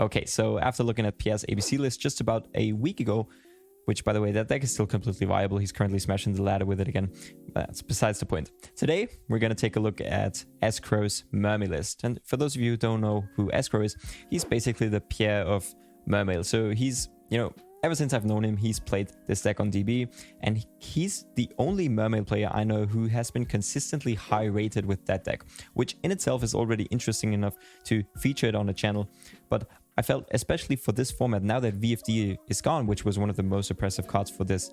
Okay, so after looking at Pierre's ABC list just about a week ago, which, by the way, that deck is still completely viable. He's currently smashing the ladder with it again. That's besides the point. Today, we're going to take a look at Escrow's Mermail list. And for those of you who don't know who Escrow is, he's basically the Pierre of Mermail. So he's, ever since I've known him, he's played this deck on DB, and he's the only Mermail player I know who has been consistently high rated with that deck, which in itself is already interesting enough to feature it on the channel. But I felt, especially for this format, now that VFD is gone, which was one of the most oppressive cards for this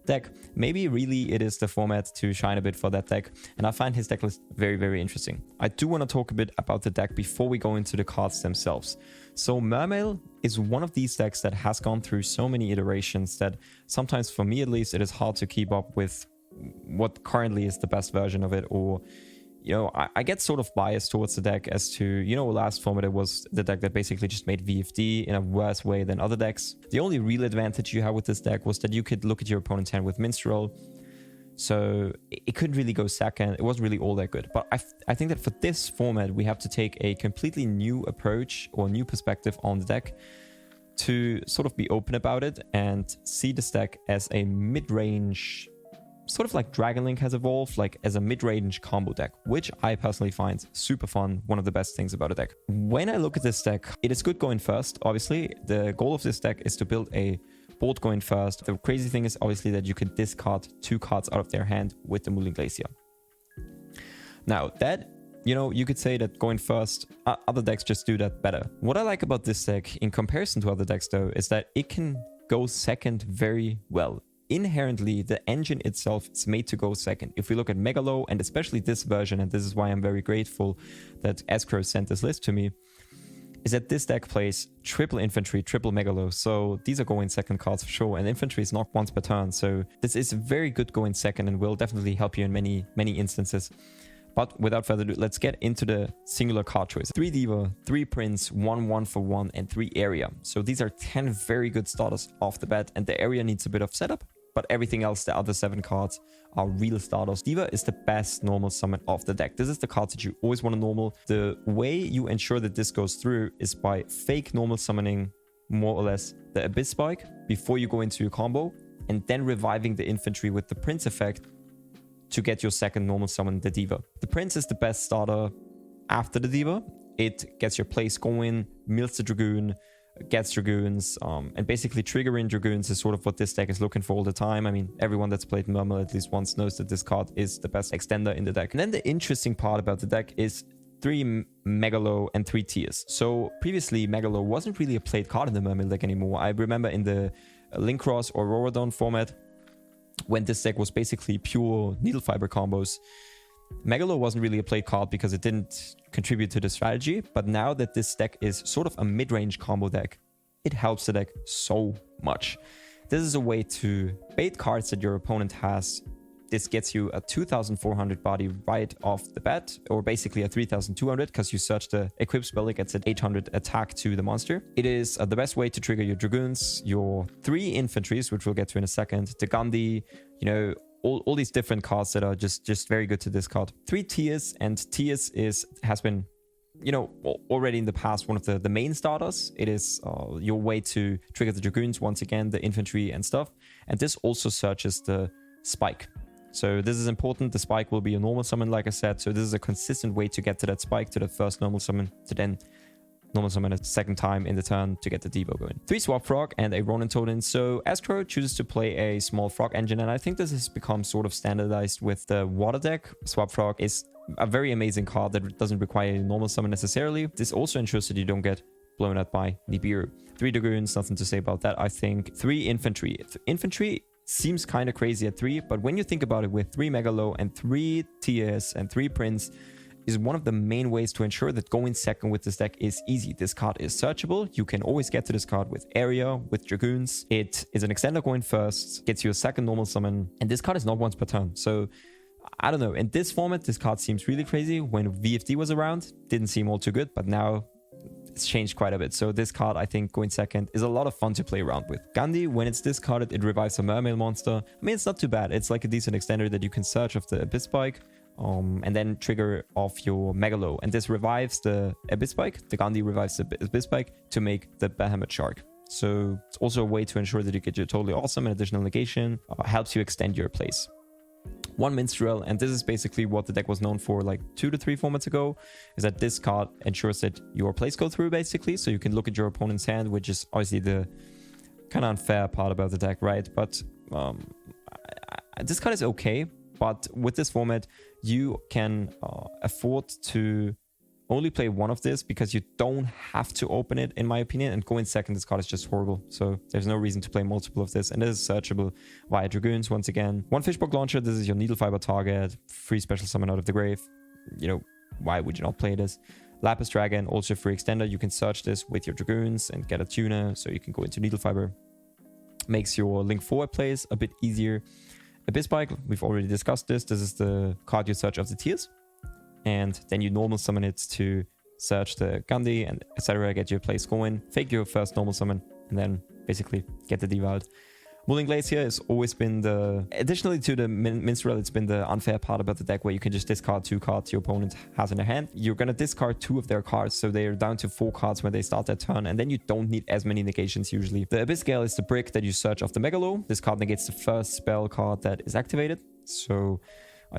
deck, maybe really it is the format to shine a bit for that deck, and I find his deck list very, very interesting. I do want to talk a bit about the deck before we go into the cards themselves. So Mermail is one of these decks that has gone through so many iterations that sometimes, for me at least, it is hard to keep up with what currently is the best version of it, or I get sort of biased towards the deck as to, last format it was the deck that basically just made VFD in a worse way than other decks. The only real advantage you have with this deck was that you could look at your opponent's hand with Minstrel, so it couldn't really go second. It wasn't really all that good. But I think that for this format, we have to take a completely new approach or new perspective on the deck to sort of be open about it and see this deck as a mid-range, sort of like Dragon Link has evolved, like as a mid-range combo deck, which I personally find super fun, one of the best things about a deck. When I look at this deck, it is good going first, obviously. The goal of this deck is to build a board going first. The crazy thing is obviously that you can discard 2 cards out of their hand with the Mooling Glacier. Now that, you could say that going first, other decks just do that better. What I like about this deck in comparison to other decks though, is that it can go second very well. Inherently, the engine itself is made to go second. If we look at Megalo, and especially this version, and this is why I'm very grateful that Escrow sent this list to me, is that this deck plays triple infantry, triple Megalo. So these are going second cards for sure, and infantry is knocked once per turn. So this is very good going second and will definitely help you in many, many instances. But without further ado, let's get into the singular card choice. 3 Diva, 3 Prince, 1 1-for-1, and 3 Area. So these are 10 very good starters off the bat, and the Area needs a bit of setup. But everything else, the other 7 cards, are real starters. Diva is the best normal summon of the deck. This is the card that you always want to normal. The way you ensure that this goes through is by fake normal summoning, more or less, the Abyss Spike before you go into your combo, and then reviving the infantry with the Prince effect to get your second normal summon, the Diva. The Prince is the best starter after the Diva. It gets your place going, mills the Dragoon, gets Dragoons, and basically triggering Dragoons is sort of what this deck is looking for all the time. I mean, everyone that's played Mermail at least once knows that this card is the best extender in the deck. And then the interesting part about the deck is 3 Megalo and 3 Tears. So previously, Megalo wasn't really a played card in the Mermail deck anymore. I remember in the Linkross or Auradon format, when this deck was basically pure needle fiber combos, Megalo wasn't really a played card because it didn't contribute to the strategy, but now that this deck is sort of a mid-range combo deck, it helps the deck so much. This is a way to bait cards that your opponent has. This gets you a 2400 body right off the bat, or basically a 3200 because you search the equip spell, it gets an 800 attack to the monster. It is the best way to trigger your Dragoons, your 3 infantries, which we'll get to in a second, the Gandhi, all these different cards that are just very good to discard. 3 Tears, and Tears has been, already in the past one of the main starters. It is your way to trigger the Dragoons once again, the infantry and stuff. And this also searches the Spike. So this is important. The Spike will be a normal summon, like I said. So this is a consistent way to get to that Spike, to the first normal summon, to then normal summon a second time in the turn to get the Devo going. 3 Swap Frog and a Ronin Totem. So Escrow chooses to play a small frog engine, and I think this has become sort of standardized with the water deck. Swap Frog is a very amazing card that doesn't require a normal summon necessarily. This also ensures that you don't get blown out by Nibiru. 3 Dragoons, nothing to say about that, I think. 3 Infantry. Infantry seems kind of crazy at 3, but when you think about it, with 3 Megalo and 3 TS and 3 Prince is one of the main ways to ensure that going second with this deck is easy. This card is searchable. You can always get to this card with Area, with Dragoons. It is an extender going first, gets you a second normal summon, and this card is not once per turn. So I don't know, in this format, this card seems really crazy. When VFD was around, didn't seem all too good, but now it's changed quite a bit. So this card, I think, going second is a lot of fun to play around with. Gandhi, when it's discarded, it revives a Mermail monster. I mean, it's not too bad. It's like a decent extender that you can search of the Abyss Spike. and then trigger off your Megalo. And this revives the Abyss Spike. The Gandhi revives the Abyss Spike to make the Behemoth Shark. So it's also a way to ensure that you get your totally awesome and additional negation. Helps you extend your plays. One Minstrel, and this is basically what the deck was known for like 2 to 3 formats ago, is that this card ensures that your plays go through basically, so you can look at your opponent's hand, which is obviously the kind of unfair part about the deck, right? But this card is okay, but with this format, you can afford to only play one of this because you don't have to open it, in my opinion, and go in second. This card is just horrible. So there's no reason to play multiple of this. And it is searchable via Dragoons once again. One Fishbox Launcher, this is your Needle Fiber target. Free special summon out of the grave. You know, why would you not play this? Lapis Dragon, also free extender. You can search this with your Dragoons and get a tuner, so you can go into Needle Fiber. Makes your link forward plays a bit easier. Abyss Spike, we've already discussed this. This is the card you search of the tiers. And then you normal summon it to search the Gandhi and etc. Get your plays going, fake your first normal summon, and then basically get the div out. Mulling Glacier has always been the... Additionally to the Minstrel, it's been the unfair part about the deck where you can just discard 2 cards your opponent has in their hand. You're going to discard 2 of their cards, so they're down to 4 cards when they start their turn, and then you don't need as many negations usually. The Abyss Gale is the brick that you search off the Megalo. This card negates the first spell card that is activated, so...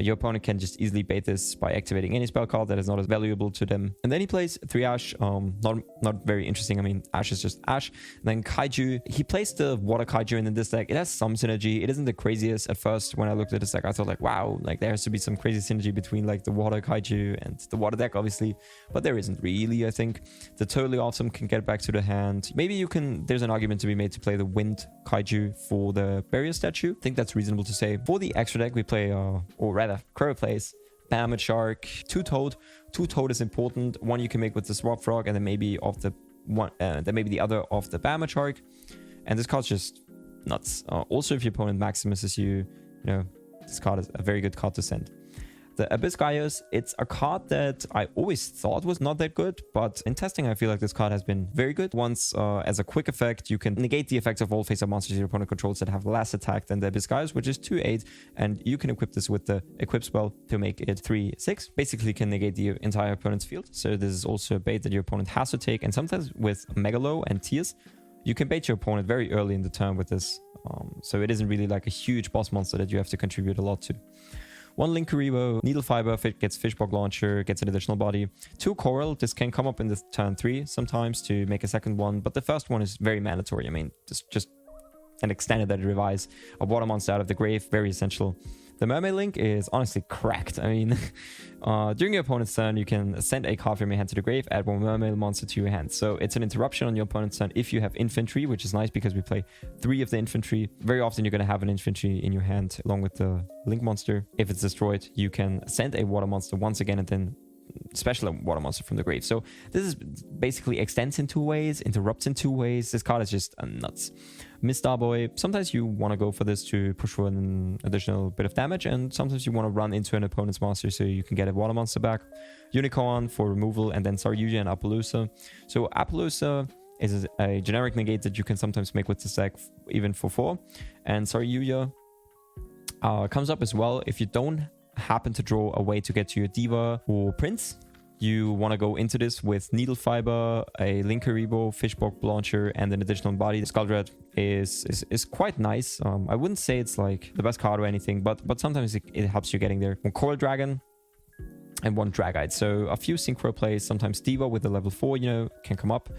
your opponent can just easily bait this by activating any spell card that is not as valuable to them. And then he plays 3 Ash. Not very interesting. I mean, Ash is just Ash. And then Kaiju. He plays the Water Kaiju in this deck. It has some synergy. It isn't the craziest. At first, when I looked at this deck, I thought like, wow, like there has to be some crazy synergy between like the Water Kaiju and the Water deck, obviously. But there isn't really, I think. The Totally Awesome can get back to the hand. Maybe you can... There's an argument to be made to play the Wind Kaiju for the Barrier statue. I think that's reasonable to say. For the extra deck, we play... Crow plays Behemoth Shark, 2-toed. 2-toed is important. One you can make with the Swap Frog, and then maybe of the one, then maybe the other of the Behemoth Shark. And this card's just nuts. Also, if your opponent maximuses you, this card is a very good card to send. The Abyss Gaius, it's a card that I always thought was not that good, but in testing, I feel like this card has been very good. Once, as a quick effect, you can negate the effects of all face-up monsters your opponent controls that have less attack than the Abyss Gaius, which is 2/8, and you can equip this with the equip spell to make it 3/6. Basically, can negate the entire opponent's field. So this is also a bait that your opponent has to take, and sometimes with Megalo and Tears, you can bait your opponent very early in the turn with this. So it isn't really like a huge boss monster that you have to contribute a lot to. 1 Linkuribo, Needle Fiber, gets Fishbox Launcher, gets an additional body. 2 Coral, this can come up in the turn 3 sometimes to make a second one, but the first one is very mandatory. I mean, just an extended that it revives a water monster out of the grave, very essential. The Mermail link is honestly cracked. I mean, during your opponent's turn, you can send a card from your hand to the grave, add 1 Mermail monster to your hand. So it's an interruption on your opponent's turn if you have infantry, which is nice because we play 3 of the infantry. Very often you're going to have an infantry in your hand along with the link monster. If it's destroyed, you can send a water monster once again and then special water monster from the grave. So this is basically extends in 2 ways, interrupts in 2 ways. This card is just nuts. Miss Starboy, sometimes you want to go for this to push for an additional bit of damage, and sometimes you want to run into an opponent's monster so you can get a water monster back. Unicorn for removal, and then Saryuja and Appaloosa. So Appaloosa is a generic negate that you can sometimes make with this deck even for 4. And Saryuja comes up as well if you don't happen to draw a way to get to your Diva or Prince. You want to go into this with Needle Fiber, a Linkuribo, Fishbox Launcher, and an additional body. The Skuldred is quite nice. I wouldn't say it's like the best card or anything, but sometimes it helps you getting there. 1 Coral Dragon and 1 Dragite. So a few synchro plays, sometimes Diva with the level 4, can come up.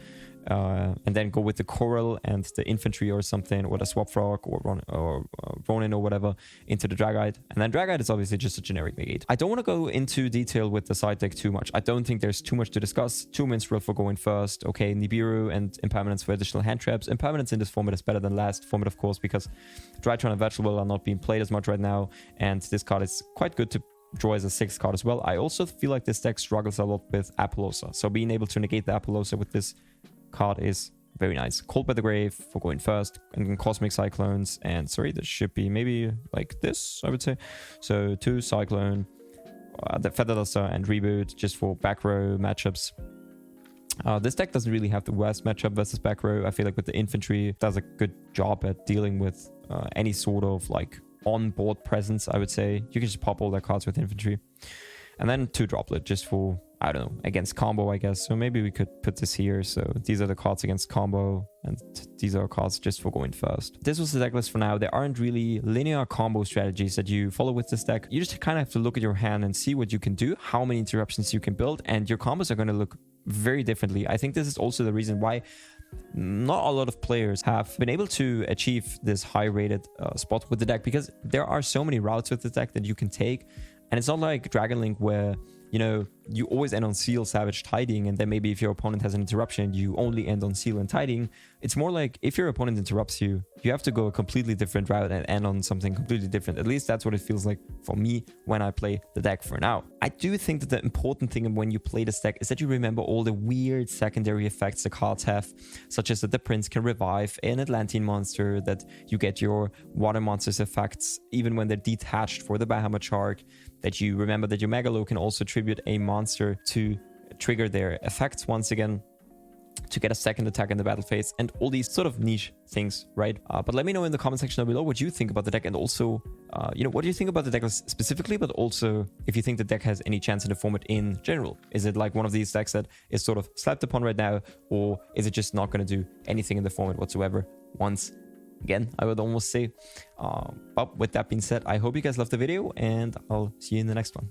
And then go with the Coral and the Infantry or something, or the Swap Frog or Ronin or whatever into the Dragite. And then Dragite is obviously just a generic negate. I don't want to go into detail with the side deck too much. I don't think there's too much to discuss. 2 Minstrel for going first. Okay, Nibiru and Impermanence for additional hand traps. Impermanence in this format is better than last format, of course, because Drytron and Vegetable are not being played as much right now. And this card is quite good to draw as a 6th card as well. I also feel like this deck struggles a lot with Appaloosa. So being able to negate the Appaloosa with this card is very nice. Cold by the Grave for going first, and then Cosmic Cyclones, and sorry, this should be maybe like this, I would say. So 2 Cyclone, the Feather Duster, and Reboot just for back row matchups. This deck doesn't really have the worst matchup versus back row. I feel like with the infantry, it does a good job at dealing with any sort of like on-board presence, I would say. You can just pop all their cards with infantry. And then 2 droplet just for, I don't know, against combo, I guess. So maybe we could put this here. So these are the cards against combo, and these are cards just for going first. This was the deck list for now. There aren't really linear combo strategies that you follow with this deck. You just kind of have to look at your hand and see what you can do, how many interruptions you can build, and your combos are going to look very differently. I think this is also the reason why not a lot of players have been able to achieve this high rated spot with the deck, because there are so many routes with the deck that you can take. And it's not like Dragon Link where, you know, you always end on Seal, Savage, Tidying, and then maybe if your opponent has an interruption, you only end on Seal and Tidying. It's more like if your opponent interrupts you, you have to go a completely different route and end on something completely different. At least that's what it feels like for me when I play the deck for now. I do think that the important thing when you play this deck is that you remember all the weird secondary effects the cards have, such as that the Prince can revive an Atlantean monster, that you get your Water Monsters effects even when they're detached for the Bahamut Shark, that you remember that your Megalo can also tribute a monster to trigger their effects once again, to get a second attack in the battle phase, and all these sort of niche things, right? But let me know in the comment section down below what you think about the deck, and also, you know, what do you think about the deck specifically, but also if you think the deck has any chance in the format in general. Is it like one of these decks that is sort of slapped upon right now, or is it just not going to do anything in the format whatsoever once again, I would almost say. But with that being said, I hope you guys loved the video, and I'll see you in the next one.